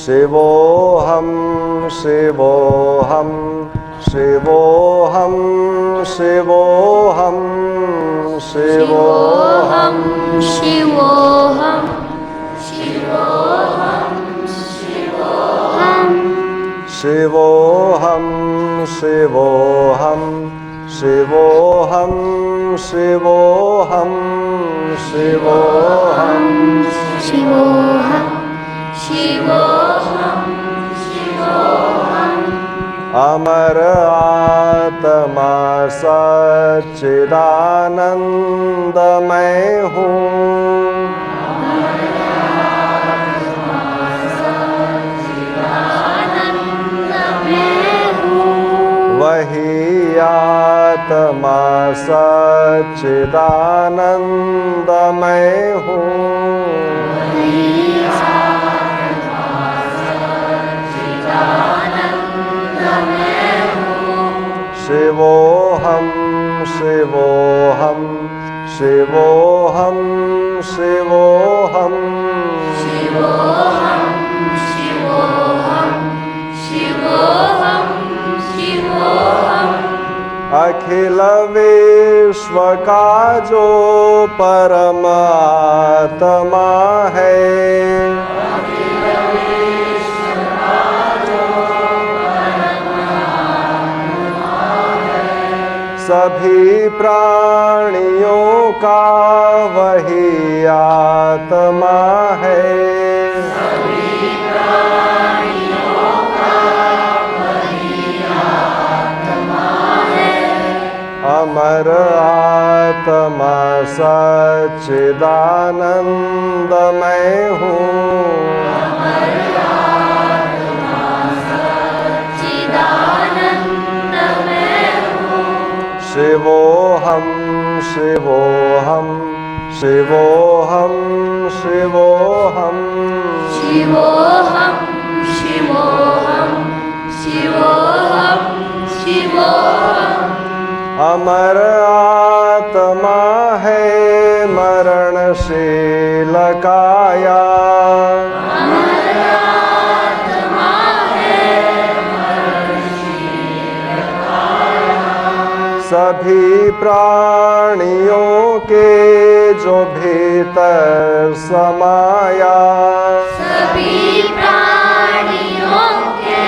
शिवोऽहं शिवोऽहं शिवोऽहं शिवोऽहं शिवोऽहं शिवोऽहं शिवोऽहं शिवोऽहं शिवोऽहं शिवोऽहं शिवोऽहं शिवोऽहं शिवोऽहं शिवोऽहं शिवोऽहं शिवोऽहं अमर आत्मा सच्चिदानंदमय हूँ। वही आत्मा सच्चिदानंदमय हूँ। शिवोऽहं शिवोऽहं शिवोऽहं शिवोऽहं शिवोऽहं शिवोऽहं शिवोऽहं शिवोऽहं अखिल विश्व का जो परमात्मा है, सभी प्राणियों का वही आत्मा है। सभी प्राणियों का वही आत्मा है। अमर आत्मा सच्चिदानंदमय हूँ। शिवोऽहं शिवोऽहं शिवोऽहं शिवोऽहं शिवोऽहं शिवोऽहं शिवोऽहं शिवोऽहं अमर आत्मा है मरणशील काया, सभी प्राणियों के जो भीतर समाया, सभी प्राणियों के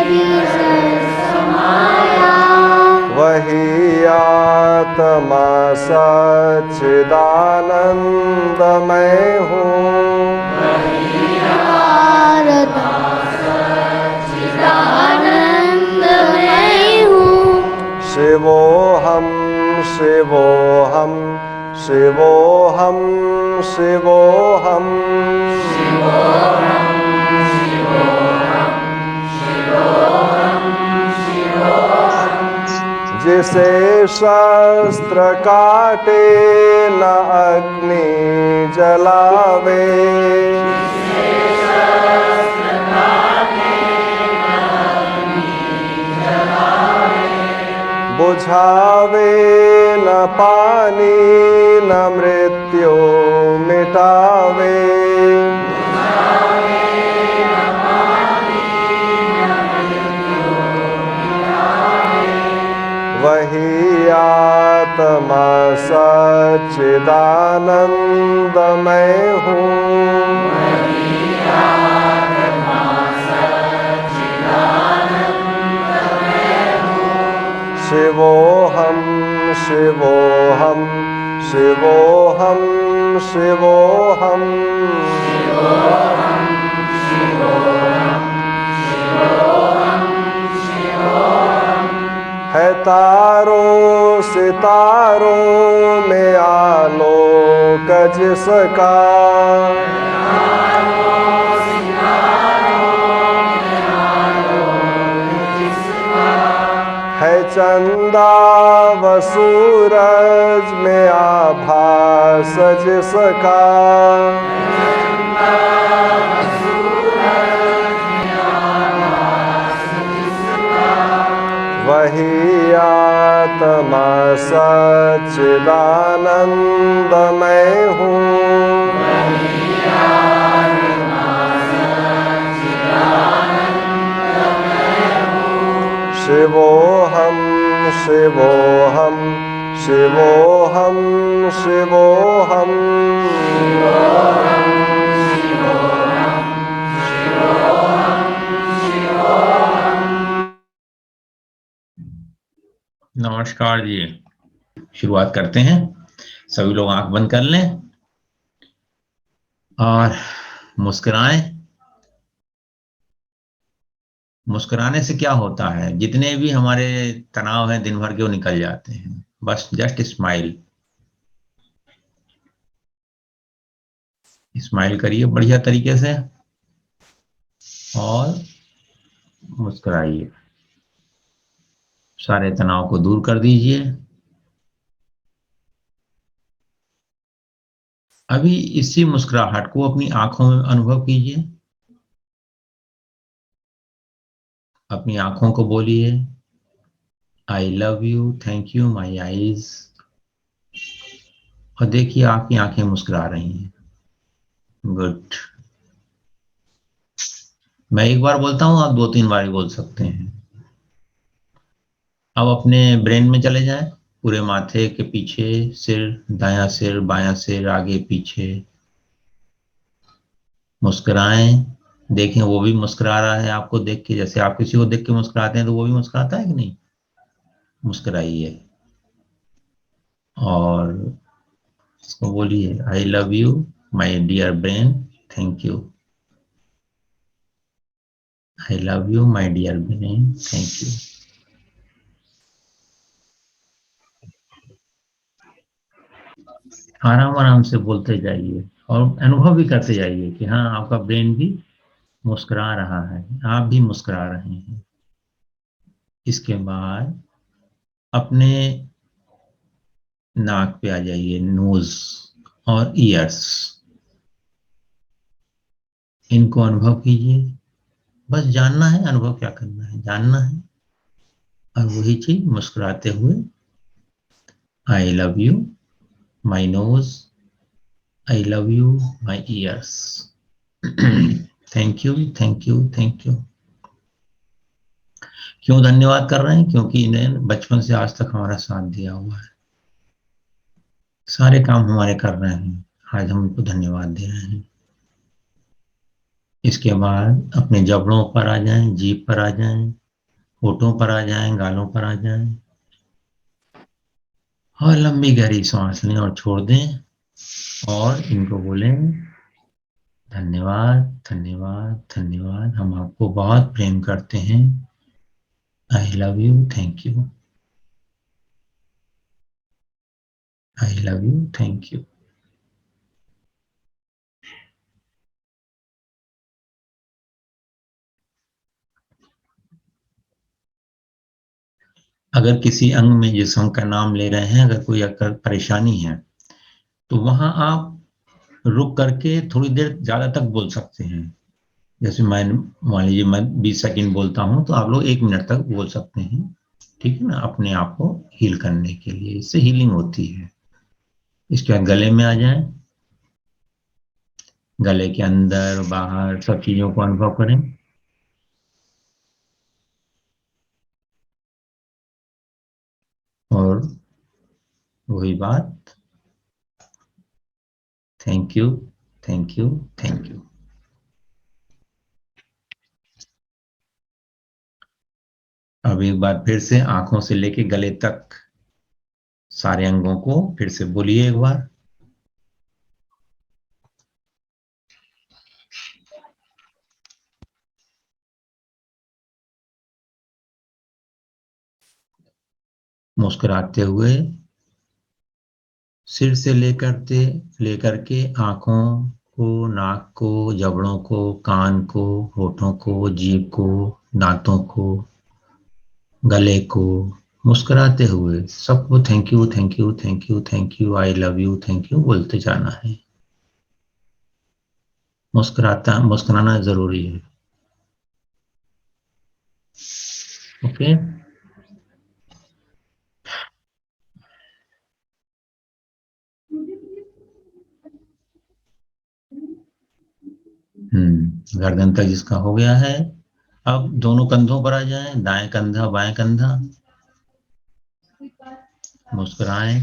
भीतर समाया, वही आत्मा सच्चिदानंदमय हूँ। शिवोऽहं शिवोऽहं शिवोऽहं शिवोऽहं जिसे शस्त्र काटे न अग्नि जलावे, बुझावे न पानी न मृत्यु मिटावे, वही आत्मा सच्चिदानंदमय हूँ। शिवोऽहं शिवोऽहं शिवोऽहं शिवोऽहं है तारों सितारों में आलोक जिसका, है चंदा व सूरज में आभास जिसका, वही आत्मा सच्चिदानंदमय हूँ। शिवोऽहं शिवोऽहं शिवोऽहम् नमस्कार जी। शुरुआत करते हैं। सभी लोग आंख बंद कर लें और मुस्कुराएं। मुस्कुराने से क्या होता है, जितने भी हमारे तनाव हैं दिन भर के वो निकल जाते हैं। बस जस्ट स्माइल, स्माइल करिए बढ़िया तरीके से और मुस्कुराइए। सारे तनाव को दूर कर दीजिए। अभी इसी मुस्कुराहट को अपनी आंखों में अनुभव कीजिए। अपनी आंखों को बोलिए, I love you, thank you my eyes. और देखिए आपकी आंखें मुस्कुरा रही हैं। गुड। मैं एक बार बोलता हूं, आप 2-3 बार ही बोल सकते हैं। अब अपने ब्रेन में चले जाएं, पूरे माथे के पीछे, सिर, दायां सिर, बायां सिर, आगे पीछे। मुस्कुराएं। देखें वो भी मुस्कुरा रहा है आपको देख के। जैसे आप किसी को देख के मुस्कुराते हैं तो वो भी मुस्कुराता है कि नहीं। मुस्कुराइए और उसको बोलिए, I love you my dear brain, thank you. I love you my dear brain, thank you. आराम आराम से बोलते जाइए और अनुभव भी करते जाइए कि हाँ, आपका ब्रेन भी मुस्कुरा रहा है, आप भी मुस्कुरा रहे हैं। इसके बाद अपने नाक पे आ जाइए, नोज और ईयर्स, इनको अनुभव कीजिए। बस जानना है, अनुभव क्या करना है, जानना है। और वही चीज मुस्कुराते हुए, आई love you my nose, I love you my years, thank you, thank you, thank you. क्यों धन्यवाद कर रहे हैं? क्योंकि इन्हें बचपन से आज तक हमारा साथ दिया हुआ है, सारे काम हमारे कर रहे हैं, आज हम उनको धन्यवाद दे रहे हैं। इसके बाद अपने जबड़ों पर आ जाएं, जीभ पर आ जाएं, होठों पर आ जाएं, गालों पर आ जाएं और लंबी गहरी सांस लें और छोड़ दें और इनको बोलें, धन्यवाद, धन्यवाद, धन्यवाद। हम आपको बहुत प्रेम करते हैं। आई love you, thank you. I love you, thank you. अगर किसी अंग में जिस्म का नाम ले रहे हैं, अगर कोई अगर परेशानी है तो वहां आप रुक करके थोड़ी देर ज्यादा तक बोल सकते हैं। जैसे मैं, मान लीजिए मैं 20 सेकंड बोलता हूं तो आप लोग 1 मिनट तक बोल सकते हैं। ठीक है ना, अपने आप को हील करने के लिए। इससे हीलिंग होती है। इसके बाद गले में आ जाए, गले के अंदर बाहर सब चीजों को अनुभव करें। और वही बात, thank you, thank you, thank you. अब एक बार फिर से आंखों से लेके गले तक सारे अंगों को फिर से बोलिए एक बार। मुस्कुराते हुए, सिर से लेकर के आंखों को, नाक को, जबड़ों को, कान को, होठों को, जीभ को, दांतों को, गले को, मुस्कुराते हुए सबको thank you, thank you, thank you, thank you, I love you, thank you बोलते जाना है। मुस्कुराना जरूरी है। ओके। गर्दन तक जिसका हो गया है, अब दोनों कंधों पर आ जाए, दाएं कंधा बाएं कंधा, मुस्कुराएं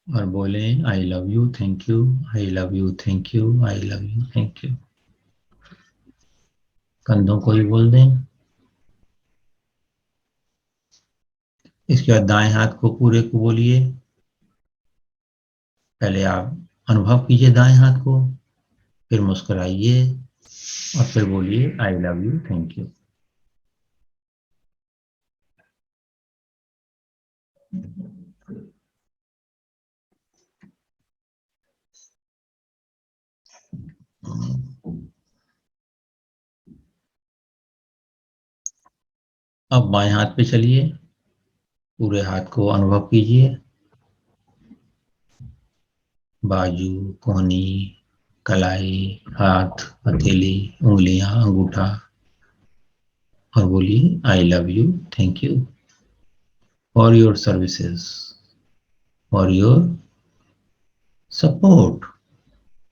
और बोलें आई love you, thank you, I love you, thank you, I love you, thank you. कंधों को ही बोल दें। इसके बाद दाएं हाथ को पूरे को बोलिए। पहले आप अनुभव कीजिए दाएं हाथ को, फिर मुस्कुराइए और फिर बोलिए I love you, thank you. अब बाएं हाथ पे चलिए, पूरे हाथ को अनुभव कीजिए। बाजू, कोहनी, कलाई, हाथ, हथेली, उंगलियां, अंगूठा और बोलिए I love you, thank you for your services, for your support.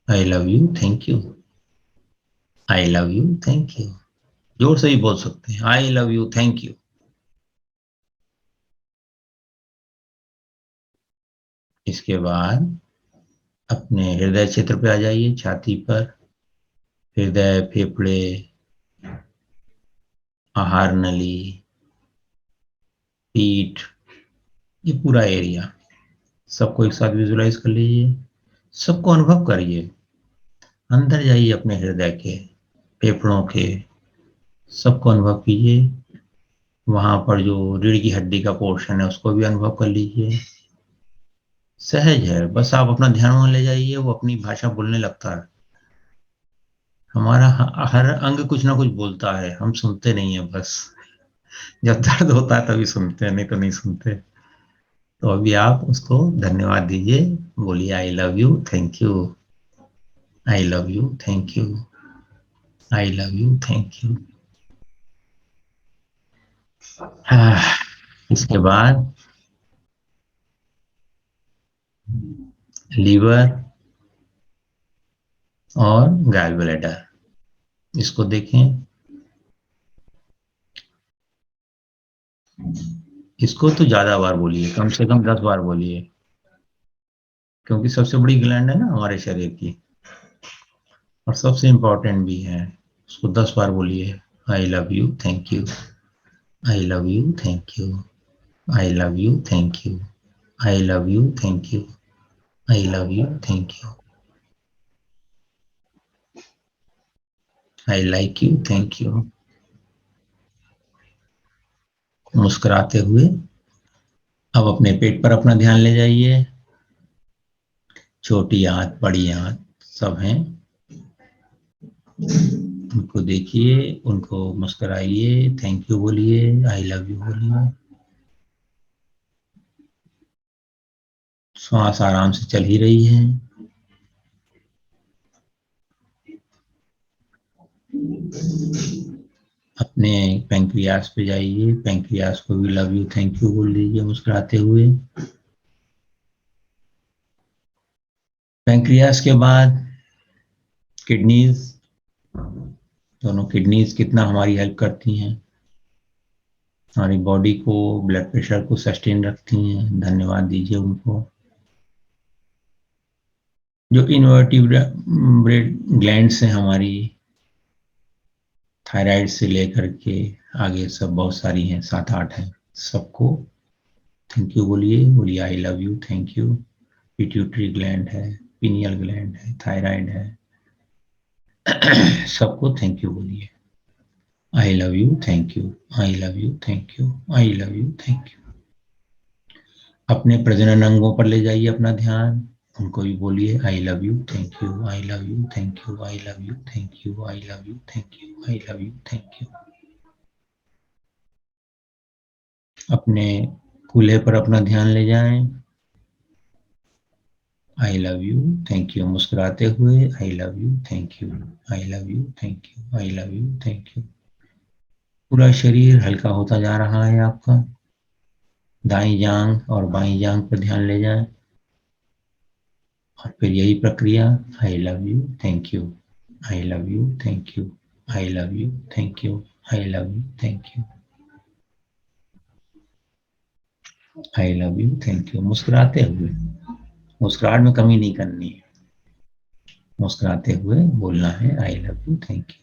I love you, thank you, I love you, thank you. जोर से ही बोल सकते हैं आई लव यू, थैंक यू। इसके बाद अपने हृदय क्षेत्र पे आ जाइए, छाती पर। हृदय, फेफड़े, आहार नली, पीठ, ये पूरा एरिया सबको एक साथ विजुलाइज कर लीजिए। सबको अनुभव करिए। अंदर जाइए अपने हृदय के, फेफड़ों के, सबको अनुभव कीजिए। वहां पर जो रीढ़ की हड्डी का पोर्शन है उसको भी अनुभव कर लीजिए। सहज है, बस आप अपना ध्यान वहां ले जाइए, वो अपनी भाषा बोलने लगता है। हमारा हर अंग कुछ ना कुछ बोलता है, हम सुनते नहीं है बस। जब दर्द होता है तभी सुनते हैं, नहीं तो नहीं सुनते। तो अभी आप उसको धन्यवाद दीजिए, बोलिए I love you, thank you, I love you, thank you, I love you, thank you. इसके बाद लीवर और गैल ब्लैडर, इसको देखें। इसको तो ज्यादा बार बोलिए, कम से कम 10 बार बोलिए, क्योंकि सबसे बड़ी ग्लैंड है ना हमारे शरीर की और सबसे इंपॉर्टेंट भी है। उसको 10 बार बोलिए। I love you, thank you, I love you, thank you, I love you, thank you, I love you, thank you, I love you, thank you, I like you, thank you. मुस्कुराते हुए अब अपने पेट पर अपना ध्यान ले जाइए। छोटी आंत, बड़ी आंत सब हैं, उनको देखिए, उनको मुस्कुराइए, थैंक यू बोलिए, आई लव यू बोलिए। श्वास आराम से चल ही रही है। अपने पैंक्रियास पे जाइए, पैंक्रियास को भी लव यू, थैंक यू बोल दीजिए मुस्कुराते हुए। पैंक्रियास के बाद किडनीज, दोनों किडनीज कितना हमारी हेल्प करती हैं, हमारी बॉडी को, ब्लड प्रेशर को सस्टेन रखती हैं, धन्यवाद दीजिए उनको। जो इनवर्टिब्रेट ग्लैंड्स हैं हमारी, थायराइड से लेकर के आगे सब बहुत सारी हैं, 7-8 हैं, सबको थैंक यू बोलिए, बोलिए I love you, thank you. Pituitary gland है, पीनियल ग्लैंड है, थायराइड है, सबको थैंक यू बोलिए। I love you, thank you, I love you, thank you, I love you, thank you. अपने प्रजनन अंगों पर ले जाइए अपना ध्यान, उनको भी बोलिए I love you, thank you, I love you, thank you, I love you, thank you, I love you, thank you, I love you, thank you. अपने कूल्हे पर अपना ध्यान ले जाएं। आई लव यू, थैंक यू मुस्कुराते हुए, आई love you, thank you, I love you, thank you, I love you, thank you. पूरा शरीर हल्का होता जा रहा है आपका। दाईं जांघ और बाईं जांघ पर ध्यान ले जाएं और फिर यही प्रक्रिया, आई love you, thank you, I love you, thank you, I love you, thank you, I love you, thank you. I love you, thank you. मुस्कुराते हुए, मुस्कुराहट में कमी नहीं करनी है, मुस्कुराते हुए बोलना है आई love you, thank you.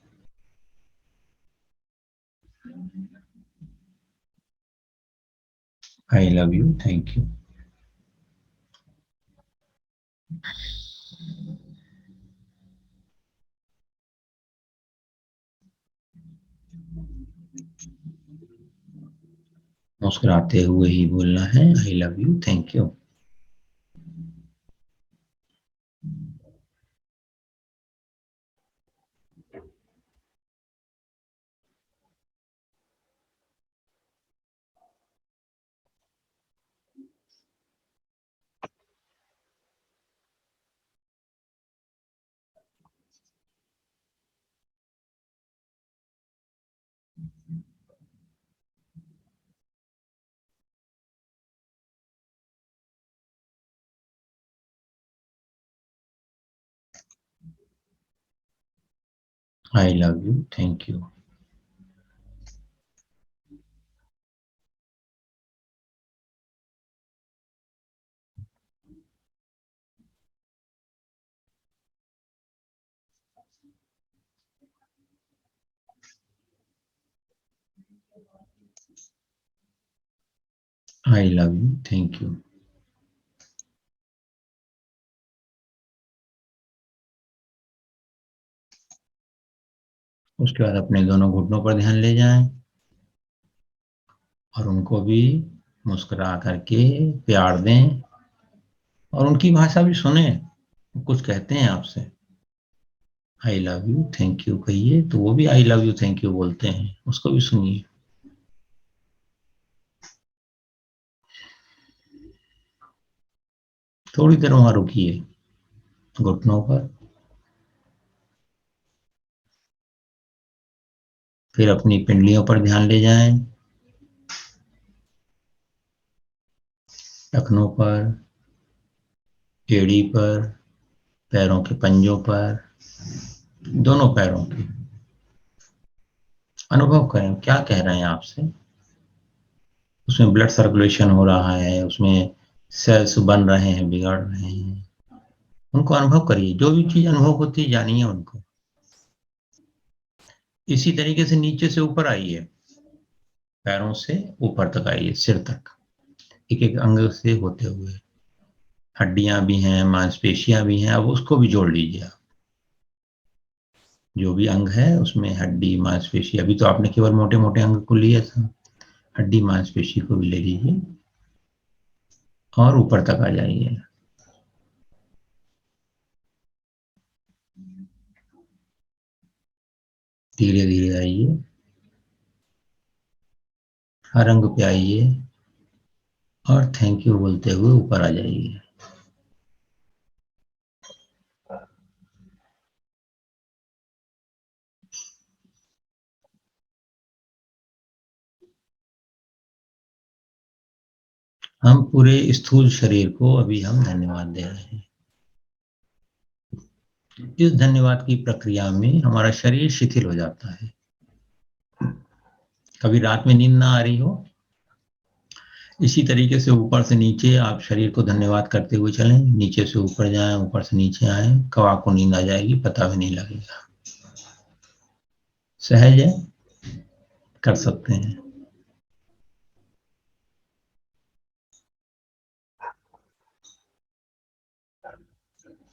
I love you, thank you. मुस्कुराते हुए ही बोलना है आई love you, thank you. I love you, thank you. I love you, thank you. उसके बाद अपने दोनों घुटनों पर ध्यान ले जाएं और उनको भी मुस्कुरा करके प्यार दें और उनकी भाषा भी सुने, कुछ कहते हैं आपसे। आई लव यू, थैंक यू कहिए तो वो भी आई लव यू, थैंक यू बोलते हैं, उसको भी सुनिए। थोड़ी देर वहां रुकिए घुटनों पर, फिर अपनी पिंडलियों पर ध्यान ले जाएं, टखनों पर, एड़ी पर, पैरों के पंजों पर, दोनों पैरों के। अनुभव करें क्या कह रहे हैं आपसे। उसमें ब्लड सर्कुलेशन हो रहा है, उसमें सेल्स बन रहे हैं, बिगड़ रहे हैं, उनको अनुभव करिए। जो भी चीज अनुभव होती है जानिए उनको। इसी तरीके से नीचे से ऊपर आइए, पैरों से ऊपर तक आइए, सिर तक, एक एक अंग से होते हुए। हड्डियां भी हैं, मांसपेशियां भी हैं, अब उसको भी जोड़ लीजिए आप। जो भी अंग है उसमें हड्डी मांसपेशी, अभी तो आपने केवल मोटे मोटे अंग को लिया था, हड्डी मांसपेशी को भी ले लीजिए और ऊपर तक आ जाइए। धीरे धीरे आइए, हर अंग पे आइए और थैंक यू बोलते हुए ऊपर आ जाइए। हम पूरे स्थूल शरीर को अभी हम धन्यवाद दे रहे हैं। इस धन्यवाद की प्रक्रिया में हमारा शरीर शिथिल हो जाता है। कभी रात में नींद ना आ रही हो, इसी तरीके से ऊपर से नीचे आप शरीर को धन्यवाद करते हुए चलें, नीचे से ऊपर जाएं, ऊपर से नीचे आए, कब आपको नींद आ जाएगी पता भी नहीं लगेगा। सहज है, कर सकते हैं।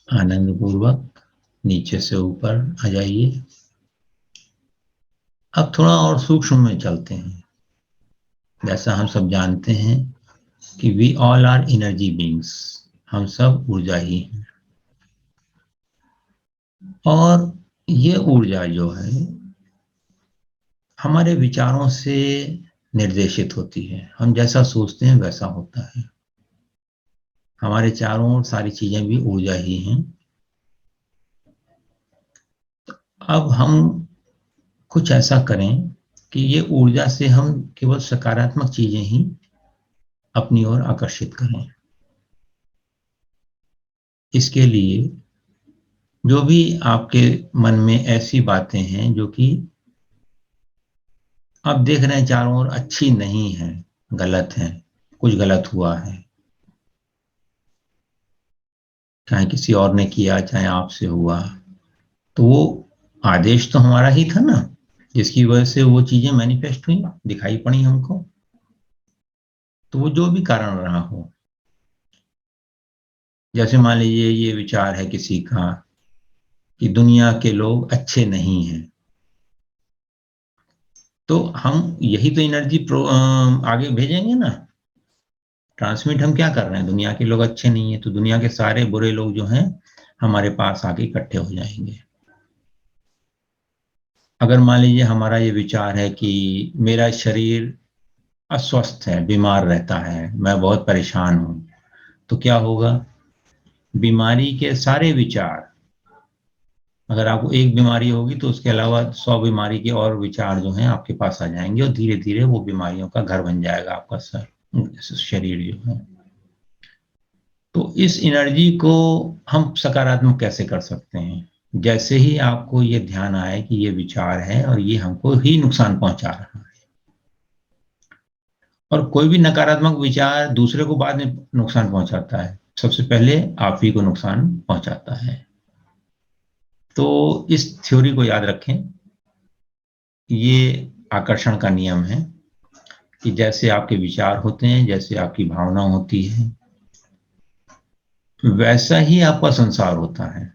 आनंद पूर्वक नीचे से ऊपर आ जाइए। अब थोड़ा और सूक्ष्म में चलते हैं। जैसा हम सब जानते हैं कि we all are energy beings, हम सब ऊर्जा ही हैं। और ये ऊर्जा जो है हमारे विचारों से निर्देशित होती है। हम जैसा सोचते हैं वैसा होता है। हमारे चारों ओर सारी चीजें भी ऊर्जा ही हैं। अब हम कुछ ऐसा करें कि ये ऊर्जा से हम केवल सकारात्मक चीजें ही अपनी ओर आकर्षित करें। इसके लिए जो भी आपके मन में ऐसी बातें हैं जो कि आप देख रहे हैं चारों ओर अच्छी नहीं है, गलत है, कुछ गलत हुआ है, चाहे किसी और ने किया चाहे आपसे हुआ, तो वो आदेश तो हमारा ही था ना, जिसकी वजह से वो चीजें मैनिफेस्ट हुई, दिखाई पड़ी हमको। तो वो जो भी कारण रहा हो, जैसे मान लीजिए ये विचार है किसी का कि दुनिया के लोग अच्छे नहीं हैं, तो हम यही तो एनर्जी आगे भेजेंगे ना। ट्रांसमिट हम क्या कर रहे हैं, दुनिया के लोग अच्छे नहीं है, तो दुनिया के सारे बुरे लोग जो हैं हमारे पास आके इकट्ठे हो जाएंगे। अगर मान लीजिए हमारा ये विचार है कि मेरा शरीर अस्वस्थ है, बीमार रहता है, मैं बहुत परेशान हूं, तो क्या होगा, बीमारी के सारे विचार, अगर आपको एक बीमारी होगी तो उसके अलावा 100 बीमारी के और विचार जो हैं आपके पास आ जाएंगे, और धीरे धीरे वो बीमारियों का घर बन जाएगा आपका शरीर जो है। तो इस एनर्जी को हम सकारात्मक कैसे कर सकते हैं, जैसे ही आपको ये ध्यान आए कि ये विचार है और ये हमको ही नुकसान पहुंचा रहा है, और कोई भी नकारात्मक विचार दूसरे को बाद में नुकसान पहुंचाता है, सबसे पहले आप ही को नुकसान पहुंचाता है। तो इस थ्योरी को याद रखें, ये आकर्षण का नियम है कि जैसे आपके विचार होते हैं, जैसे आपकी भावना होती है, वैसा ही आपका संसार होता है।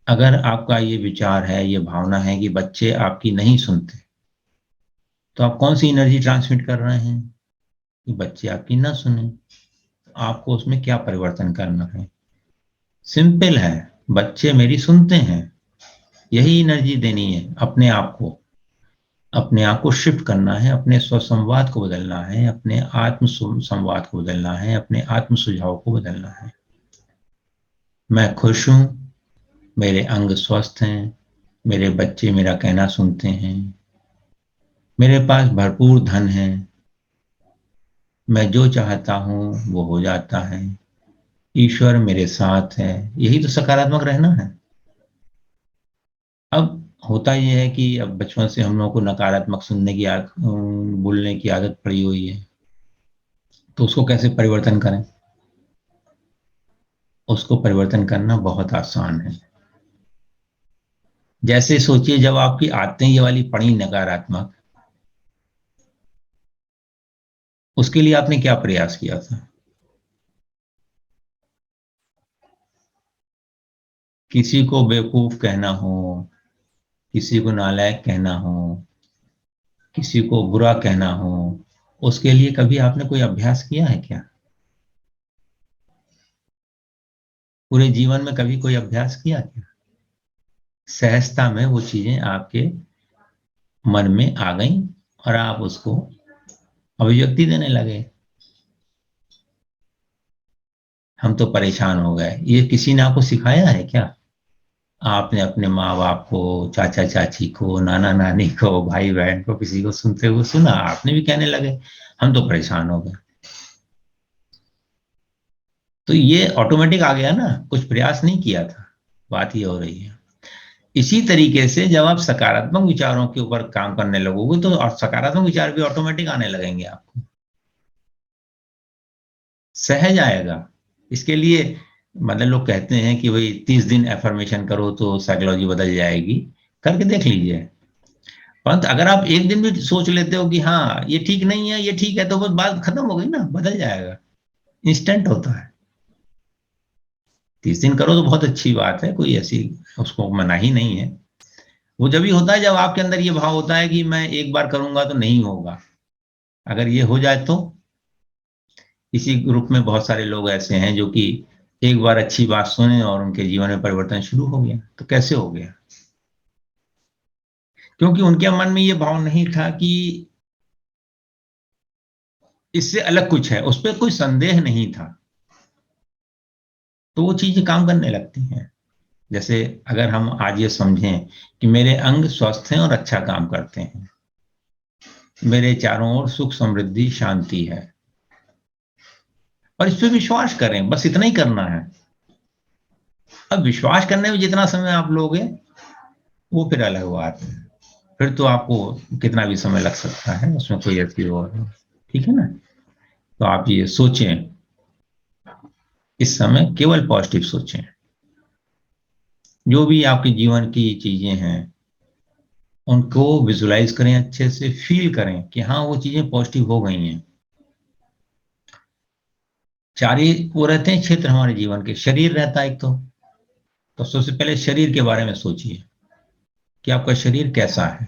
अगर आपका ये विचार है, ये भावना है कि बच्चे आपकी नहीं सुनते, तो आप कौन सी एनर्जी ट्रांसमिट कर रहे हैं कि बच्चे आपकी ना सुने। आपको उसमें क्या परिवर्तन करना है, सिंपल है, बच्चे मेरी सुनते हैं, यही एनर्जी देनी है अपने आप को। अपने आप को शिफ्ट करना है, अपने स्वसंवाद को बदलना है, अपने आत्म संवाद को बदलना है, अपने आत्म सुझाव को बदलना है। मैं खुश हूं, मेरे अंग स्वस्थ हैं, मेरे बच्चे मेरा कहना सुनते हैं, मेरे पास भरपूर धन है, मैं जो चाहता हूं वो हो जाता है, ईश्वर मेरे साथ है। यही तो सकारात्मक रहना है। अब होता यह है कि अब बचपन से हम लोगों को नकारात्मक सुनने की बोलने की आदत पड़ी हुई है, तो उसको कैसे परिवर्तन करें। उसको परिवर्तन करना बहुत आसान है। जैसे सोचिए जब आपकी आदतें ये वाली पड़ी नकारात्मक, उसके लिए आपने क्या प्रयास किया था। किसी को बेवकूफ कहना हो, किसी को नालायक कहना हो, किसी को बुरा कहना हो, उसके लिए कभी आपने कोई अभ्यास किया है क्या। पूरे जीवन में कभी कोई अभ्यास किया क्या। सहजता में वो चीजें आपके मन में आ गई और आप उसको अभिव्यक्ति देने लगे। हम तो परेशान हो गए, ये किसी ने आपको सिखाया है क्या। आपने अपने माँ बाप को, चाचा चाची को, नाना नानी को, भाई बहन को, किसी को सुनते हुए सुना, आपने भी कहने लगे, हम तो परेशान हो गए। तो ये ऑटोमेटिक आ गया ना, कुछ प्रयास नहीं किया था, बात ये हो रही है। इसी तरीके से जब आप सकारात्मक विचारों के ऊपर काम करने लगोगे तो और सकारात्मक विचार भी ऑटोमेटिक आने लगेंगे आपको, सहज आएगा। इसके लिए मतलब लोग कहते हैं कि भाई 30 दिन एफर्मेशन करो तो साइकोलॉजी बदल जाएगी, करके देख लीजिए। परंतु अगर आप एक दिन भी सोच लेते हो कि हाँ ये ठीक नहीं है, ये ठीक है, तो बस बात खत्म हो गई ना, बदल जाएगा, इंस्टेंट होता है। 30 दिन करो तो बहुत अच्छी बात है, कोई ऐसी उसको मना ही नहीं है। वो जब ही होता है जब आपके अंदर ये भाव होता है कि मैं एक बार करूंगा तो नहीं होगा। अगर ये हो जाए तो, इसी ग्रुप में बहुत सारे लोग ऐसे हैं जो कि एक बार अच्छी बात सुने और उनके जीवन में परिवर्तन शुरू हो गया। तो कैसे हो गया, क्योंकि उनके मन में ये भाव नहीं था कि इससे अलग कुछ है, उस पर कोई संदेह नहीं था, तो वो चीजें काम करने लगती हैं। जैसे अगर हम आज ये समझें कि मेरे अंग स्वस्थ हैं और अच्छा काम करते हैं, मेरे चारों ओर सुख समृद्धि शांति है, और इस पे विश्वास करें, बस इतना ही करना है। अब विश्वास करने में जितना समय आप लोगे वो फिर अलग बात है, फिर तो आपको कितना भी समय लग सकता है, उसमें कोई ऐसी वो नहीं। ठीक है ना। तो आप ये सोचें, इस समय केवल पॉजिटिव सोचें। जो भी आपके जीवन की चीजें हैं उनको विजुलाइज करें, अच्छे से फील करें कि हाँ वो चीजें पॉजिटिव हो गई हैं। चार ही वो रहते हैं क्षेत्र हमारे जीवन के। शरीर रहता है एक, तो सबसे पहले शरीर के बारे में सोचिए कि आपका शरीर कैसा है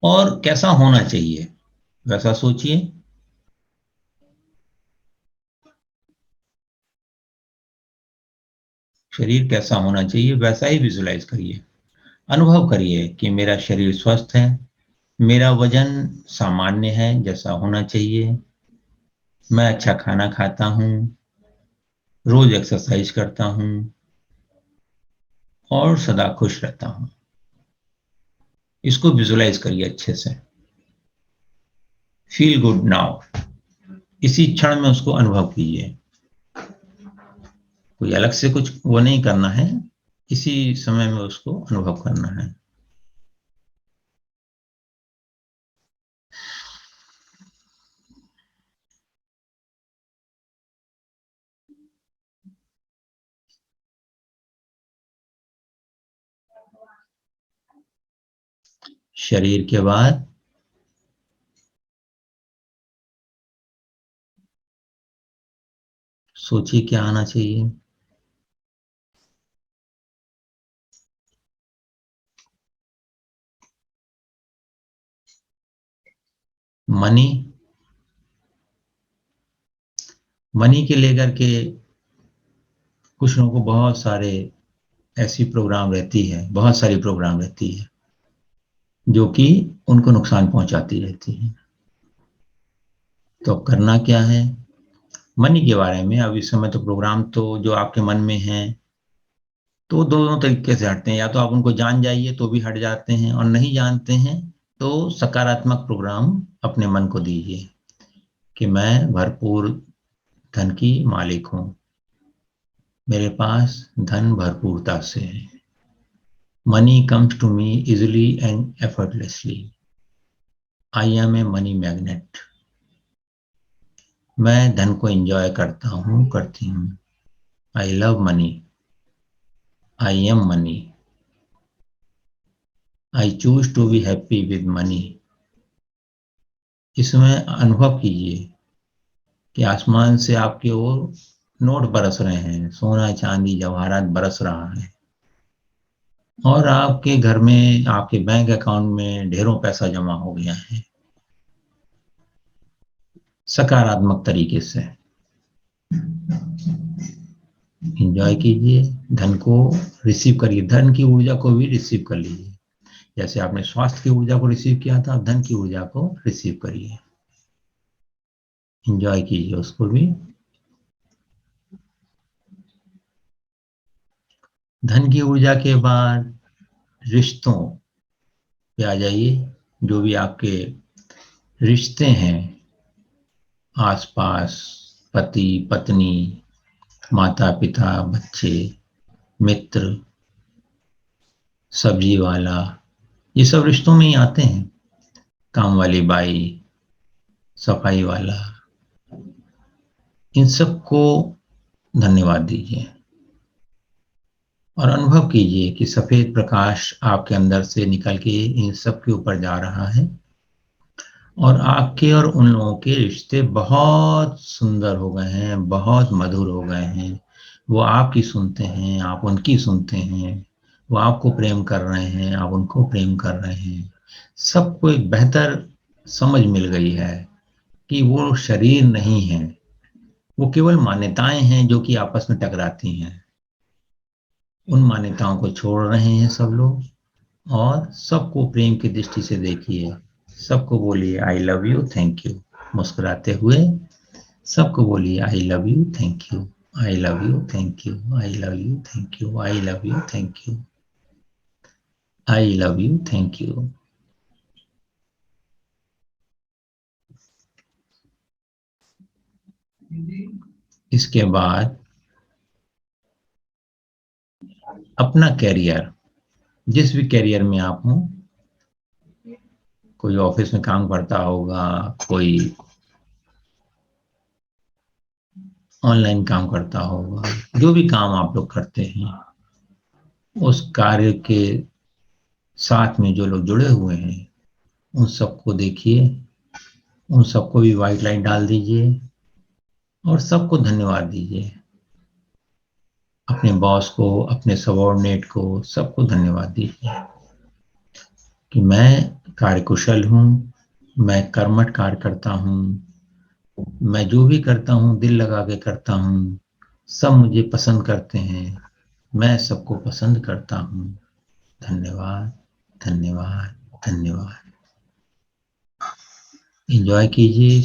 और कैसा होना चाहिए, वैसा सोचिए। शरीर कैसा होना चाहिए वैसा ही विजुलाइज करिए। अनुभव करिए कि मेरा शरीर स्वस्थ है, मेरा वजन सामान्य है जैसा होना चाहिए, मैं अच्छा खाना खाता हूँ, रोज एक्सरसाइज करता हूँ और सदा खुश रहता हूँ। इसको विजुलाइज करिए अच्छे से। फील गुड नाउ, इसी क्षण में उसको अनुभव कीजिए। कोई अलग से कुछ वो नहीं करना है, इसी समय में उसको अनुभव करना है। शरीर के बाद सोचिए क्या आना चाहिए। मनी, मनी के लेकर के कुछ लोगों को बहुत सारे ऐसी प्रोग्राम रहती है, बहुत सारी प्रोग्राम रहती है जो कि उनको नुकसान पहुंचाती रहती है। तो अब करना क्या है मनी के बारे में? अब इस समय तो प्रोग्राम तो जो आपके मन में है तो दोनों तरीके से हटते हैं। या तो आप उनको जान जाइए तो भी हट जाते हैं, और नहीं जानते हैं तो सकारात्मक प्रोग्राम अपने मन को दीजिए कि मैं भरपूर धन की मालिक हूं, मेरे पास धन भरपूरता से है। Money comes to me easily and effortlessly. I am a money magnet. मैं धन को एंजॉय करता हूँ, करती हूँ। I love money, I am money, I choose to be happy with money. इसमें अनुभव कीजिए कि आसमान से आपकी ओर नोट बरस रहे हैं, सोना चांदी जवाहरात बरस रहा है, और आपके घर में, आपके बैंक अकाउंट में ढेरों पैसा जमा हो गया है। सकारात्मक तरीके से एंजॉय कीजिए, धन को रिसीव करिए, धन की ऊर्जा को भी रिसीव कर लीजिए। जैसे आपने स्वास्थ्य की ऊर्जा को रिसीव किया था, धन की ऊर्जा को रिसीव करिए, एंजॉय कीजिए उसको भी। धन की ऊर्जा के बाद रिश्तों पे आ जाइए। जो भी आपके रिश्ते हैं आसपास, पति पत्नी, माता पिता, बच्चे, मित्र, सब्जी वाला, ये सब रिश्तों में ही आते हैं। काम वाली बाई, सफाई वाला, इन सबको धन्यवाद दीजिए और अनुभव कीजिए कि सफेद प्रकाश आपके अंदर से निकल के इन सब के ऊपर जा रहा है, और आपके और उन लोगों के रिश्ते बहुत सुंदर हो गए हैं, बहुत मधुर हो गए हैं। वो आपकी सुनते हैं, आप उनकी सुनते हैं, वो आपको प्रेम कर रहे हैं, आप उनको प्रेम कर रहे हैं। सबको एक बेहतर समझ मिल गई है कि वो शरीर नहीं है, वो केवल मान्यताएं हैं जो कि आपस में टकराती हैं। उन मान्यताओं को छोड़ रहे हैं सब लोग, और सबको प्रेम की दृष्टि से देखिए। सबको बोलिए I love you, thank you, मुस्कुराते हुए सबको बोलिए I love you, thank you, I love you, thank you, I love you, thank you, I love you, thank you, I love you, thank you. इसके बाद अपना कैरियर, जिस भी career में आप हो, कोई ऑफिस में काम करता होगा, कोई ऑनलाइन काम करता होगा, जो भी काम आप लोग करते हैं, उस कार्य के साथ में जो लोग जुड़े हुए हैं उन सबको देखिए, उन सबको भी व्हाइट लाइट डाल दीजिए और सबको धन्यवाद दीजिए। अपने बॉस को, अपने सबॉर्डिनेट को, सबको धन्यवाद दीजिए कि मैं कार्यकुशल हूँ, मैं कर्मठ कार्य करता हूँ, मैं जो भी करता हूँ दिल लगा के करता हूँ, सब मुझे पसंद करते हैं, मैं सबको पसंद करता हूँ। धन्यवाद, धन्यवाद, धन्यवाद। एंजॉय कीजिए,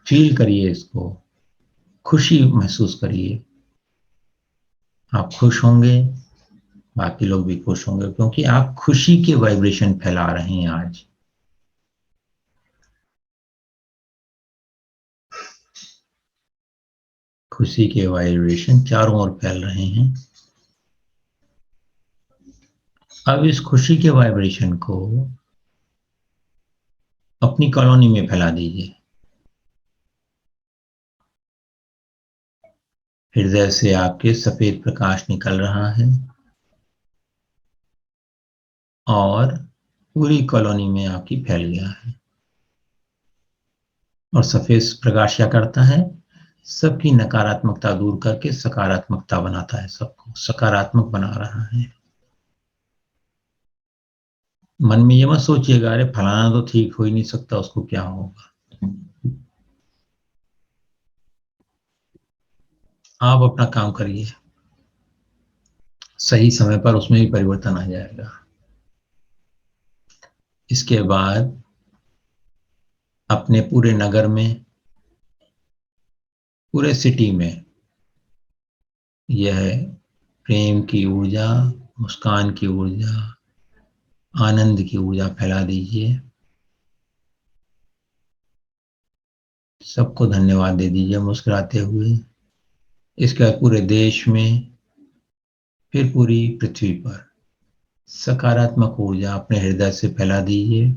फील करिए इसको, खुशी महसूस करिए। आप खुश होंगे, बाकी लोग भी खुश होंगे, क्योंकि आप खुशी के वाइब्रेशन फैला रहे हैं आज। खुशी के वाइब्रेशन चारों ओर फैल रहे हैं। अब इस खुशी के वाइब्रेशन को अपनी कॉलोनी में फैला दीजिए। हृदय से आपके सफेद प्रकाश निकल रहा है और पूरी कॉलोनी में आपकी फैल गया है। और सफेद प्रकाश क्या करता है? सबकी नकारात्मकता दूर करके सकारात्मकता बनाता है, सबको सकारात्मक बना रहा है। मन में ये मत सोचिएगा अरे फलाना तो ठीक हो ही नहीं सकता, उसको क्या होगा। आप अपना काम करिए, सही समय पर उसमें भी परिवर्तन आ जाएगा। इसके बाद अपने पूरे नगर में, पूरे सिटी में यह प्रेम की ऊर्जा, मुस्कान की ऊर्जा, आनंद की ऊर्जा फैला दीजिए। सबको धन्यवाद दे दीजिए मुस्कुराते हुए। इसके बाद पूरे देश में, फिर पूरी पृथ्वी पर सकारात्मक ऊर्जा अपने हृदय से फैला दीजिए।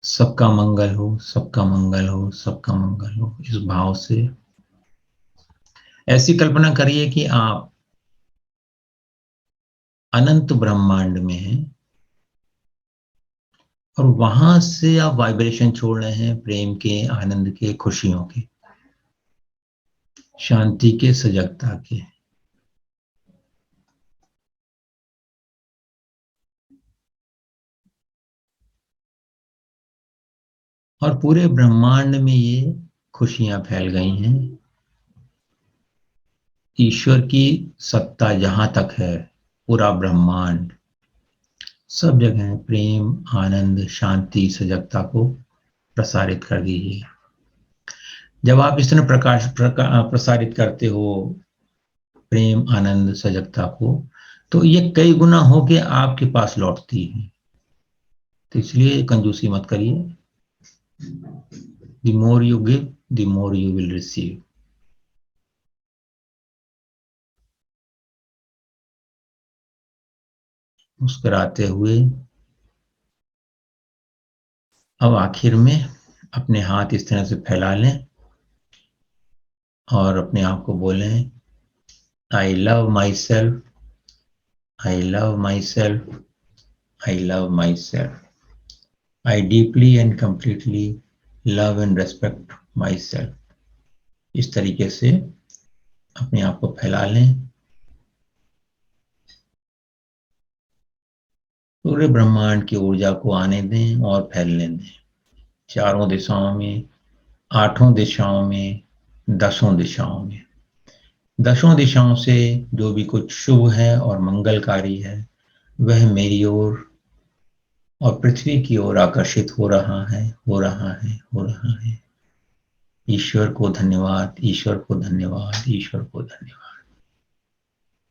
सबका मंगल हो, सबका मंगल हो, सबका मंगल हो, इस भाव से ऐसी कल्पना करिए कि आप अनंत ब्रह्मांड में हैं और वहां से आप वाइब्रेशन छोड़ रहे हैं प्रेम के, आनंद के, खुशियों के, शांति के, सजगता के। और पूरे ब्रह्मांड में ये खुशियां फैल गई हैं। ईश्वर की सत्ता जहां तक है, पूरा ब्रह्मांड, सब जगह प्रेम, आनंद, शांति, सजगता को प्रसारित कर दीजिए। जब आप इस तरह प्रसारित करते हो प्रेम, आनंद, सजगता को, तो ये कई गुना होके आपके पास लौटती है। तो इसलिए कंजूसी मत करिए। The more you give, the more you will receive. मुस्कुराते हुए अब आखिर में अपने हाथ इस तरह से फैला लें और अपने आप को बोलें, I love my self, I love my self, I love my self, I deeply and completely love and respect my self. इस तरीके से अपने आप को फैला लें। पूरे ब्रह्मांड की ऊर्जा को आने दें और फैलने दें, चारों दिशाओं में, आठों दिशाओं में, 10 दिशाओं में। 10 दिशाओं से जो भी कुछ शुभ है और मंगलकारी है वह मेरी ओर और पृथ्वी की ओर आकर्षित हो रहा है, हो रहा है, हो रहा है। ईश्वर को धन्यवाद, ईश्वर को धन्यवाद, ईश्वर को धन्यवाद।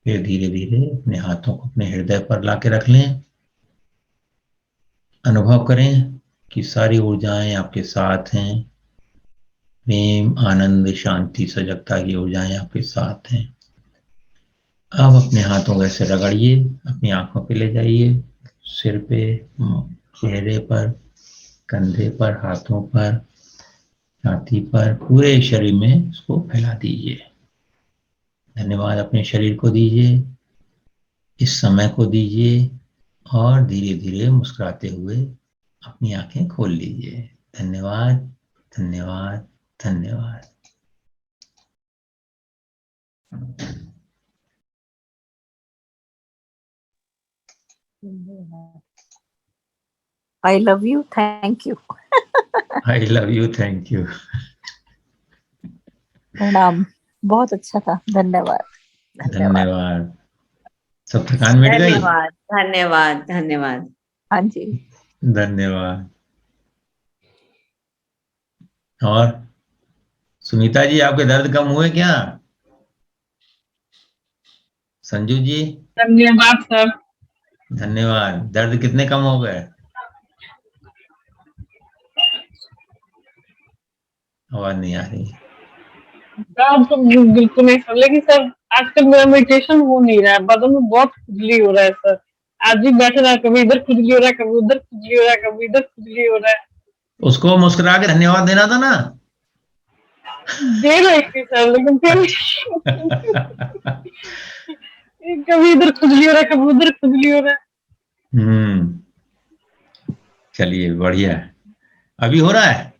फिर धीरे धीरे अपने हाथों को अपने हृदय पर लाके रख लें। अनुभव करें कि सारी ऊर्जाएं आपके साथ हैं। प्रेम, आनंद, शांति, सजगता की ऊर्जाएं आपके साथ हैं। अब अपने हाथों को ऐसे रगड़िए, अपनी आंखों पे ले जाइए, सिर पे, चेहरे पर, कंधे पर, हाथों पर, छाती पर, पूरे शरीर में उसको फैला दीजिए। धन्यवाद। अपने शरीर को दीजिए, इस समय को दीजिए, और धीरे धीरे मुस्कुराते हुए अपनी आंखें खोल लीजिए। धन्यवाद, धन्यवाद, धन्यवाद। I love you. Thank you. I love you, thank you. प्रणाम। बहुत अच्छा था। धन्यवाद। धन्यवाद। सब थकान मिट गई? धन्यवाद, धन्यवाद, धन्यवाद। हाँ जी, धन्यवाद। और सुनीता जी, आपके दर्द कम हुए क्या? संजू जी? धन्यवाद सर। धन्यवाद। दर्द कितने कम हो गए? आवाज नहीं आ रही। दर्द तो बिल्कुल नहीं सर, लेकिन सर आजकल मेरा मेडिटेशन हो नहीं रहा है, बदन में बहुत खुजली हो रहा है सर। आज भी बैठे रहा, कभी इधर खुजली हो रहा है, कभी उधर खुजली हो रहा है, कभी इधर खुजली हो रहा है। उसको मुस्कुरा के धन्यवाद देना था ना। दे रही थी सर, लेकिन फिर कभी इधर खुजली हो रहा है, कभी उधर खुजली हो रहा है। चलिए, बढ़िया है। अभी हो रहा है?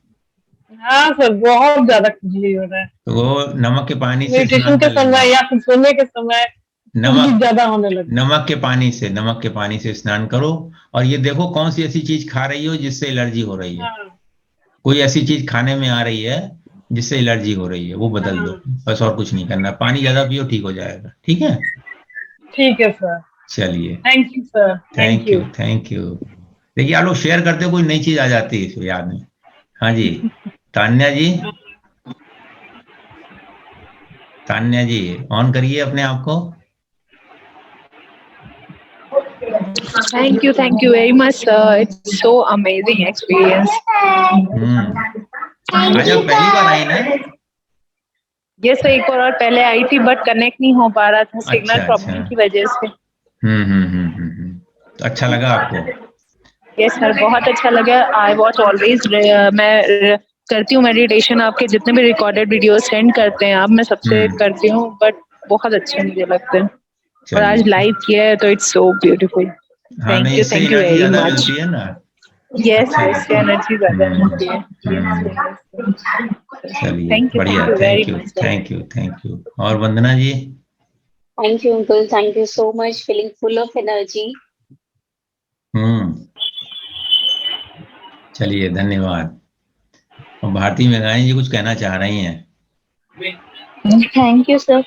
हाँ सर, बहुत ज्यादा खुजली हो रहा है। तो वो नमक के पानी से मेडिटेशन स्नान के कर लेना। समय या फिर सोने के समय खुजली ज्यादा होने लगी। नमक के पानी से स्नान करो, और ये देखो कौन सी ऐसी चीज खा रही हो जिससे एलर्जी हो रही है। हाँ, कोई ऐसी चीज खाने में आ रही है जिससे एलर्जी हो रही है, वो बदल दो। बस, और कुछ नहीं करना। पानी ज्यादा पियो, ठीक हो जाएगा। ठीक है? ठीक है सर। चलिए, thank you sir. Thank you, thank you. देखिए, आप लोग शेयर करते हो, कोई नई चीज आ जाती है इसमें याद में। हाँ जी, तान्या जी, तान्या जी, ऑन करिए अपने आप को। Thank you very much, sir. It's so amazing experience. आज आप पहली बार आई ना? ये सर एक और पहले आई थी, बट कनेक्ट नहीं हो पा रहा था सिग्नल प्रॉब्लम की वजह से। तो अच्छा लगा आपको? यस सर, बहुत अच्छा लगा। आई वॉच ऑलवेज, मैं करती हूँ मेडिटेशन, आपके जितने भी रिकॉर्डेड वीडियो सेंड करते हैं आप, मैं सबसे करती हूँ, बट बहुत अच्छे मुझे लगते हैं। और आज लाइव किया है तो it's so beautiful. Thank you very much. Yes, energy ज्यादा मिलती है। चलिए, बढ़िया। Thank you. और वंदना जी? Thank you, Uncle. Thank you so much. Feeling full of energy. चलिए, धन्यवाद। और भारती मेघानी जी कुछ कहना चाह रही हैं। Thank you sir.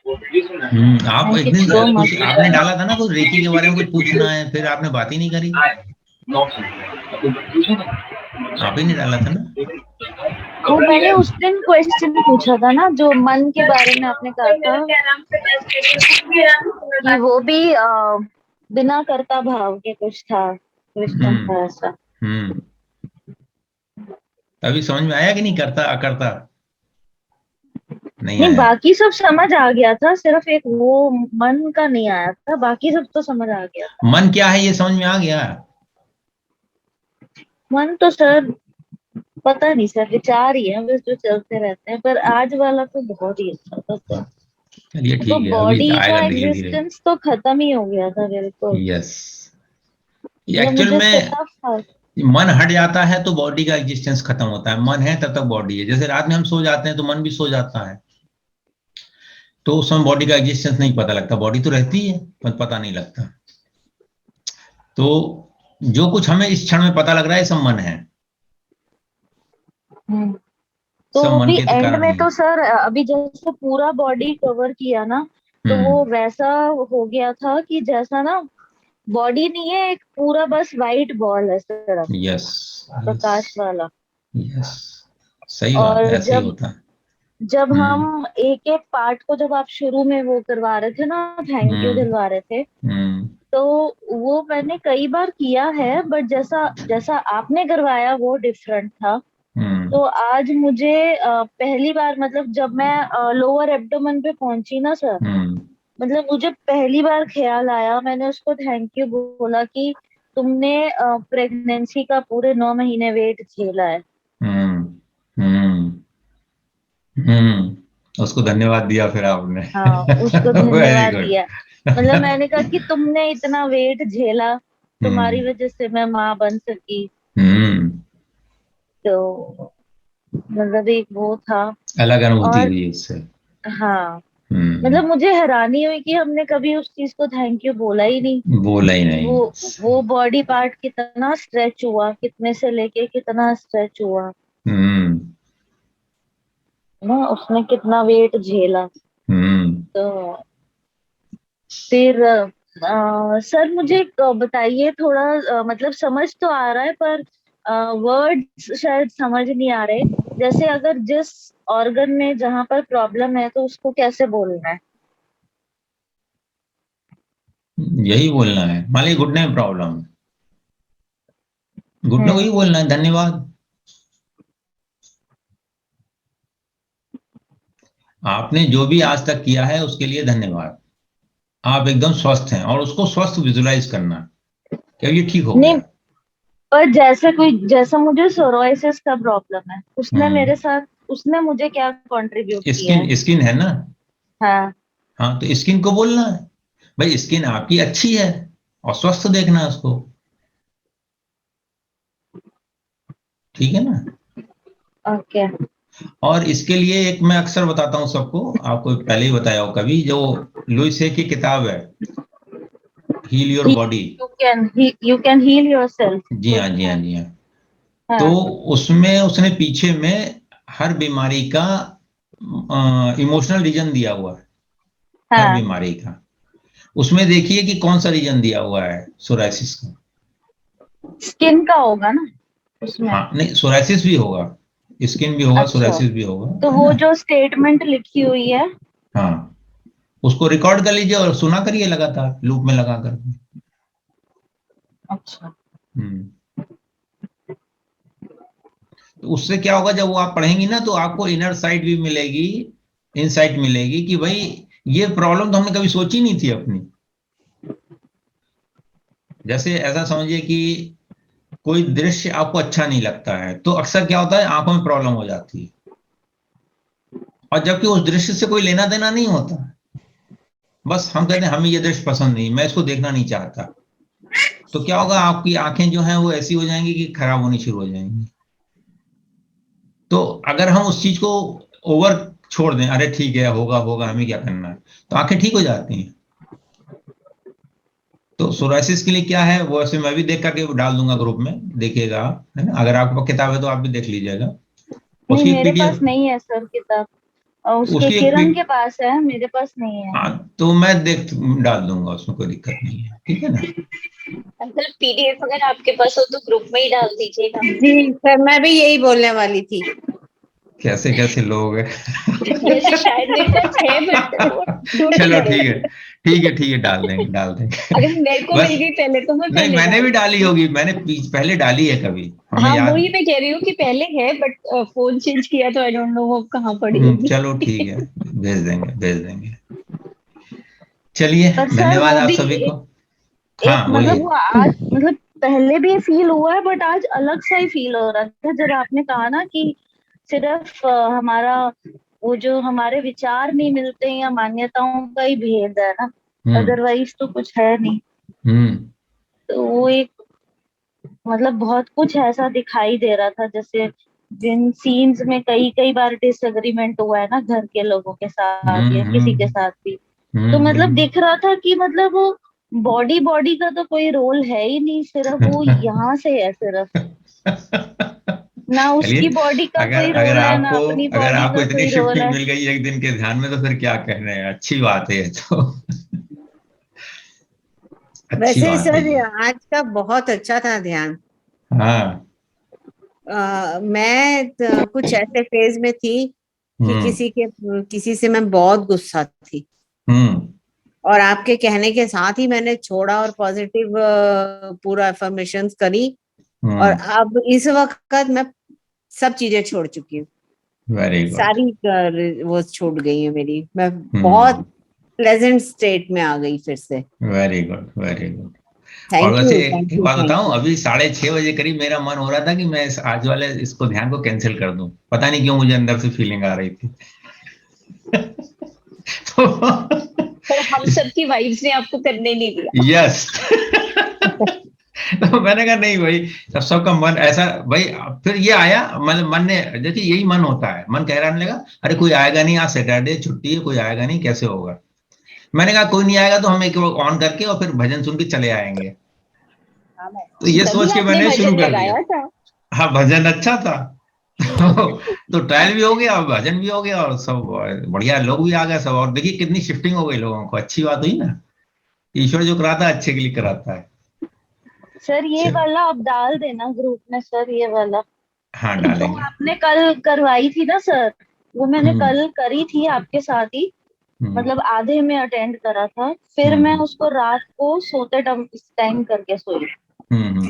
आप एक दिन कुछ आपने डाला था ना, कुछ रेकी के बारे में कुछ पूछना है, फिर आपने बात ही नहीं करी। आप ही नहीं डाला था ना? वो मैंने उस दिन क्वेश्चन पूछा था ना, जो मन के बारे में आपने कहा था कि वो भी बिना कर्ता भाव के कुछ था, क्वेश्चन था ऐसा। अभी समझ में आया कि नहीं, करता अकर्ता? नहीं, बाकी सब समझ आ गया था, सिर्फ एक वो मन का नहीं आया था, बाकी सब तो समझ आ गया था। मन क्या है ये समझ में आ गया? मन तो सर पता नहीं सर, विचार ही है बस जो चलते रहते हैं, पर आज वाला तो बहुत ही अच्छा था सर। चलिए, ठीक है। बॉडी का एग्जिस्टेंस तो खत्म ही हो गया था बिल्कुल। यस, एक्चुअल में मन हट जाता है तो बॉडी का एग्जिस्टेंस खत्म होता है। मन है तब तक बॉडी है। जैसे रात में हम सो जाते हैं तो मन भी सो जाता है, तो उस समय बॉडी का एग्जिस्टेंस नहीं पता लगता। बॉडी तो रहती है पर पता नहीं लगता। तो जो कुछ हमें इस क्षण में पता लग रहा है सब मन है। तो भी एंड में तो सर अभी जैसे पूरा बॉडी कवर किया ना, तो वो वैसा हो गया था कि जैसा ना बॉडी नहीं है, एक पूरा बस वाइट बॉल है सर। यस, प्रकाश वाला। यस, सही बात है, ऐसे ही होता है। जब हम एक एक पार्ट को, जब आप शुरू में वो करवा रहे थे ना, थैंक यू दिलवा रहे थे, तो वो मैंने कई बार किया है, बट जैसा आपने करवाया वो डिफरेंट था। तो आज मुझे पहली बार, मतलब जब मैं लोअर एब्डोमेन पे पहुंची ना सर, मतलब मुझे पहली बार ख्याल आया, मैंने उसको थैंक यू बोला कि तुमने प्रेगनेंसी का पूरे 9 महीने वेट झेला है। उसको धन्यवाद दिया फिर आपने। हाँ, उसको वेरी धन्यवाद गुड। दिया। मतलब मैंने कहा कि तुमने इतना वेट झेला, तुम्हारी हम्म वजह से मैं माँ बन सकी। हम्म तो मतलब एक वो था। अलग अनुभूति और हुई उससे। हाँ, हम्म मतलब मुझे हैरानी हुई कि हमने कभी उस चीज को थैंक यू बोला ही नहीं। बोला ही नहीं। वो बॉडी पार्ट कितना स्ट्रेच हुआ, कितने से लेके कितना स्ट्रेच हुआ हम्म ना, उसने कितना वेट झेला। हम्म तो फिर सर मुझे बताइए थोड़ा, मतलब समझ तो आ रहा है पर वर्ड्स शायद समझ नहीं आ रहे। जैसे अगर जिस ऑर्गन में जहां पर प्रॉब्लम है तो उसको कैसे बोलना है? यही बोलना है, मान लीजिए घुटने में प्रॉब्लम है, घुटने को ही हम्म। बोलना है धन्यवाद। आपने जो भी आज तक किया है उसके लिए धन्यवाद। आप एकदम स्वस्थ हैं, और उसको स्वस्थ विजुलाइज करना कि अब ये ठीक हो नहीं, गया। पर जैसे कोई, जैसा मुझे सोरोसिस का प्रॉब्लम है, उसने मेरे हम्म साथ, उसने मुझे क्या कंट्रीब्यूट किया है? स्किन स्किन है ना। हाँ। हाँ, तो स्किन को बोलना है भाई स्किन आपकी अच्छी है, और स्वस्थ देखना है उसको। ठीक है ना। ओके। और इसके लिए एक मैं अक्सर बताता हूँ सबको, आपको पहले ही बताया हो कभी, जो लुइस है की किताब है, heal your body. You can heal yourself. जी हाँ, जी हाँ, जी हाँ। तो हाँ उसमें उसने पीछे में हर बीमारी का इमोशनल रीजन दिया हुआ है, हर हाँ। बीमारी का। उसमें देखिए कि कौन सा रीजन दिया हुआ है सोराइसिस का। स्किन का होगा ना उसमें? हाँ, नहीं सोराइसिस भी होगा, स्किन भी होगा, अच्छा, सोराइसिस भी होगा, तो है वो ना। जो स्टेटमेंट लिखी हुई है। हाँ, उसको रिकॉर्ड कर लीजिए और सुना करिए लगातार लूप में लगा करके। अच्छा। हम्म तो उससे क्या होगा, जब वो आप पढ़ेंगी ना तो आपको इनर साइट भी मिलेगी, इनसाइट मिलेगी कि भाई ये प्रॉब्लम तो हमने कभी सोची नहीं थी अपनी। जैसे ऐसा समझिए कि कोई दृश्य आपको अच्छा नहीं लगता है तो अक्सर क्या होता है, आंखों में प्रॉब्लम हो जाती है, और जबकि उस दृश्य से कोई लेना देना नहीं होता, बस हम कहते हैं हमें ये दृश्य पसंद नहीं, मैं इसको देखना नहीं चाहता। तो क्या होगा, आपकी आंखें जो हैं वो ऐसी हो जाएंगी कि खराब होनी शुरू हो जाएंगी। तो अगर हम उस चीज को ओवर छोड़ दें, अरे ठीक है होगा होगा हमें क्या करना है, तो आंखें ठीक हो जाती हैं। तो सोराइसिस के लिए क्या है वो ऐसे मैं भी देख करके डाल दूंगा ग्रुप में, देखिएगा आप, है ना। अगर आपके पास किताब है तो आप भी देख लीजिएगा। नहीं, उसकी एक मेरे पास पीडीएफ, नहीं है सर किताब। और उसके उसकी एक किरण के पास है, मेरे पास नहीं है। हाँ, तो मैं देख डाल दूंगा, उसमें कोई दिक्कत नहीं है, ठीक है ना। अंकल पीडीएफ अगर आपके पास हो तो ग्रुप में ही डाल दीजिएगा। जी सर, मैं भी यही बोलने वाली थी। कैसे कैसे लोग हैं। वैसे शायद मेरे पास है बट वो ढूंढ चलो रहे ठीक हैं। है, ठीक है, ठीक है, डाल देंगे, डाल देंगे। अगर मेरे को मिल बस, गई पहले तो मैं नहीं पहले मैंने भी डाल डाली दूंगी। होगी, मैंने पहले डाली है कभी, हमें हाँ, याद। वही मैं कह रही हूँ कि पहले है बट फोन चेंज किया तो आई डोंट नो वो कहाँ पड़ी होगी। चलो ठीक है, भेज देंगे, भेज देंगे। चलिए, पर सर धन्यवाद वो आप भी सभी को। एक हाँ मतलब बोलिए। वो आज, मतलब पहले भी फील हुआ है बट आज अलग सा ही फील हो रहा था जब आपने कहा ना कि सिर्फ हमारा वो जो हमारे विचार नहीं मिलते या मान्यताओं का ही भेद है ना, हम्म अदरवाइज तो कुछ है नहीं। हम्म तो वो एक, मतलब बहुत कुछ ऐसा दिखाई दे रहा था, जैसे जिन सीन्स में कई कई बार डिसएग्रीमेंट हुआ है ना घर के लोगों के साथ हम्म या किसी के हम्म साथ भी। तो मतलब दिख रहा था कि मतलब वो बॉडी बॉडी का तो कोई रोल है ही नहीं, सिर्फ वो यहाँ से है सिर्फ। ना उसकी चलिए, बॉडी का अगर कोई अगर रोल है, ना आपको अपनी अगर बॉडी आपको का इतनी कोई रोल शिफ्टिंग है। मिल गई एक दिन के ध्यान में तो फिर क्या कह रहे हैं, अच्छी बात है ये तो। अच्छी वैसे बात है सर ये। आज का बहुत अच्छा था ध्यान। हाँ। मैं कुछ ऐसे फेज में थी कि हम्म किसी से मैं बहुत गुस्सा थी, हम्म और आपके कहने के साथ ही मैंने छोड़ा और पॉजिटिव पूरा अफर्मेशंस करी। और हम्म अब इस वक्त मैं सब चीजें छोड़ चुकी हूँ, वेरी गुड। सारी वो छूट गई है मेरी, मैं बहुत हम्म प्लेजेंट स्टेट में आ गई फिर से। Very good, very good. और वैसे एक बात बताऊं, अभी 6:30 बजे करीब मेरा मन हो रहा था कि मैं आज वाले इसको ध्यान को कैंसिल कर दूं, पता नहीं क्यों मुझे अंदर से फीलिंग आ रही थी। तो पर हम सबकी वाइफ्स ने आपको करने नहीं दिया। यस। तो मैंने कहा नहीं भाई, सबका मन ऐसा भाई। फिर ये आया मतलब मन ने, देखिए यही मन होता है, मन कह रहा लगा अरे कोई आएगा नहीं, आज सैटरडे छुट्टी है, कोई आएगा नहीं, कैसे होगा। मैंने कहा कोई नहीं आएगा तो हम एक ऑन करके और फिर भजन सुन के चले आएंगे। तो ये सोच के मैंने शुरू कर दिया। हाँ, भजन अच्छा था। तो ट्रायल भी हो गया और भजन भी हो गया और सब बढ़िया, लोग भी आ गए सब। और देखिए कितनी शिफ्टिंग हो गई लोगों को, अच्छी बात हुई ना। ईश्वर जो कराता है अच्छे के लिए कराता है। सर ये वाला आप डाल देना ग्रुप में सर, ये वाला। हाँ डालेंगे। तो आपने कल करवाई थी ना सर, वो मैंने कल करी थी आपके साथ ही, मतलब आधे में अटेंड करा था। फिर मैं उसको रात को सोते टाइम करके सोई।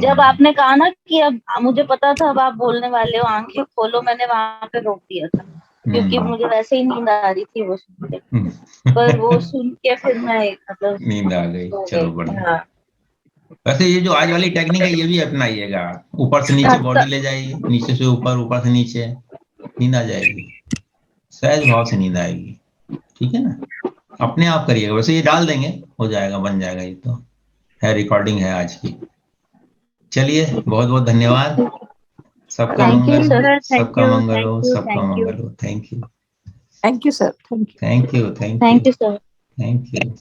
जब आपने कहा ना कि अब मुझे पता था अब आप बोलने वाले हो, आंखें खोलो, मैंने वहां पे रोक दिया था क्योंकि मुझे वैसे ही नींद आ रही थी वो सुन के। पर वो सुन के फिर मैं मतलब नींद आ गई। चलो बढ़िया। वैसे ये जो आज वाली टेक्निक है ये भी अपनाइएगा, ऊपर से नीचे बॉडी ले जाइए, नीचे से ऊपर, ऊपर से नीचे, नींद आ जाएगी, सहज भाव से नींद आएगी। ठीक है ना, अपने आप करिएगा। वैसे ये डाल देंगे, हो जाएगा, बन जाएगा। ये तो है, रिकॉर्डिंग है आज की। चलिए बहुत बहुत धन्यवाद। सबका मंगल हो, सबका मंगल हो, सबका मंगल हो। Thank you. Thank you sir. Thank you. Thank you sir. Thank you.